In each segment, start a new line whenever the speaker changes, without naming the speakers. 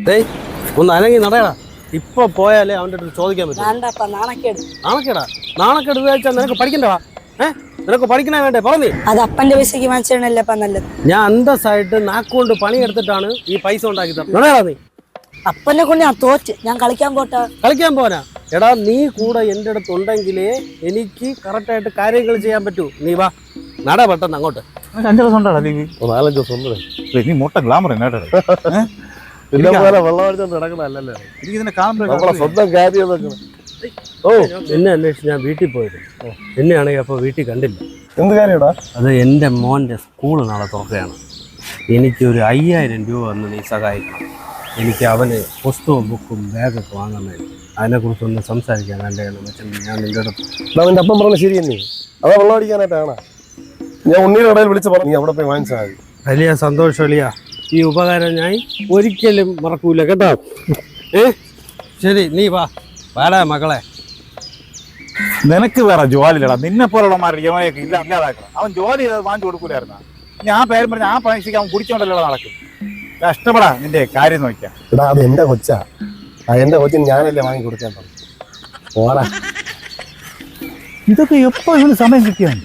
ഡേയ് ഒന്ന് അനങ്ങി നടയടാ. ഇപ്പൊ പോയാലേ അവൻ്റെ അടുത്ത് ചോദിക്കാൻ പറ്റും. നാണക്കേടാ? നാണക്കേട് വെച്ചാൽ നിനക്ക് പഠിക്കണ്ടടാ. നിനക്ക് പഠിക്കണേ വേണ്ടേ? പറഞ്ഞു
അത് അപ്പന്റെ പൈസക്ക് വാങ്ങിച്ചല്ലേ നല്ലത്.
ഞാൻ അന്തസ്സായിട്ട് നാക്കുകൊണ്ട് പണിയെടുത്തിട്ടാണ് ഈ പൈസ ഉണ്ടാക്കി തന്നത്. നീ
അപ്പനെ കൊണ്ട് ഞാൻ തോറ്റ്. ഞാൻ കളിക്കാൻ പോട്ടാ.
കളിക്കാൻ പോനാ? എടാ നീ കൂടെ എൻ്റെ അടുത്ത് ഉണ്ടെങ്കിലേ എനിക്ക് കറക്റ്റായിട്ട് കാര്യങ്ങൾ ചെയ്യാൻ പറ്റൂ. നീ വാ നട പെട്ടെന്ന് അങ്ങോട്ട്.
5 ദിവസം ഉണ്ടാ നീ?
4 ദിവസം ഉണ്ട്.
നീ മൊട്ട ഗ്ലാമർ
നടക്കണല്ലോ. സ്വന്തം കാര്യം. ഓ എന്നെ അന്വേഷിച്ച് ഞാൻ വീട്ടിൽ പോയത്. എന്നെയാണെങ്കിൽ അപ്പോൾ വീട്ടിൽ കണ്ടില്ല.
എന്ത് കാര്യടാ?
അത് എൻ്റെ മോൻ്റെ സ്കൂൾ നാളെ തുറക്കുകയാണ്. എനിക്കൊരു 5000 രൂപ വന്ന് നീ സഹായിക്കണം. എനിക്ക് അവന് പുസ്തകവും ബുക്കും ബാഗൊക്കെ വാങ്ങാൻ വേണ്ടി. അതിനെക്കുറിച്ചൊന്ന് സംസാരിക്കാൻ വേണ്ടിയാണ് ഞാൻ നിൻ്റെ അടുത്ത്.
അവൻ്റെ അപ്പം പറഞ്ഞ ശരി തന്നെ. അതാ വെള്ളം അടിക്കാനായിട്ടാണ് ഞാൻ ഉണ്ണിയുടെ ഇടയിൽ വിളിച്ച് പറഞ്ഞു. നീ അവിടെ പോയി വാങ്ങിച്ചാൽ മതി.
വലിയ സന്തോഷം അളിയാ. ഈ ഉപകാരം ഞാൻ ഒരിക്കലും മറക്കൂല കേട്ടോ. ശരി നീ വാടാ മകളെ.
നിനക്ക് വേറെ ജോലി ഇല്ലടാ. നിന്നെ പോലുള്ളമാരുടെ ജോലിയൊക്കെ ഇല്ലാതാക്കണം. അവൻ ജോലി ചെയ്ത് വാങ്ങിച്ചു കൊടുക്കൂലായിരുന്നു. ഞാൻ പേരും പറഞ്ഞ ആ പൈസക്ക് അവൻ കുടിച്ചോണ്ടല്ലോ നടക്കും. കഷ്ടപ്പെടാ നിന്റെ കാര്യം നോക്കിയാ.
എടാ അത് എന്റെ കൊച്ചാ. എന്റെ കൊച്ചിന് ഞാനല്ലേ വാങ്ങി കൊടുക്കാൻ പോരാ.
ഇതൊക്കെ എപ്പോ ഇവന് സമയം കിട്ടിയാണ്.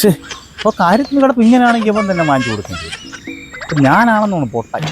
ശേ അപ്പൊ കാര്യത്തിന് കിടപ്പ് ഇങ്ങനെയാണെങ്കിൽ ഇവൻ തന്നെ വാങ്ങിച്ചു കൊടുക്കേണ്ടി വരും. ഞാനാണെന്ന് തോന്നുന്നു പൊട്ടായി.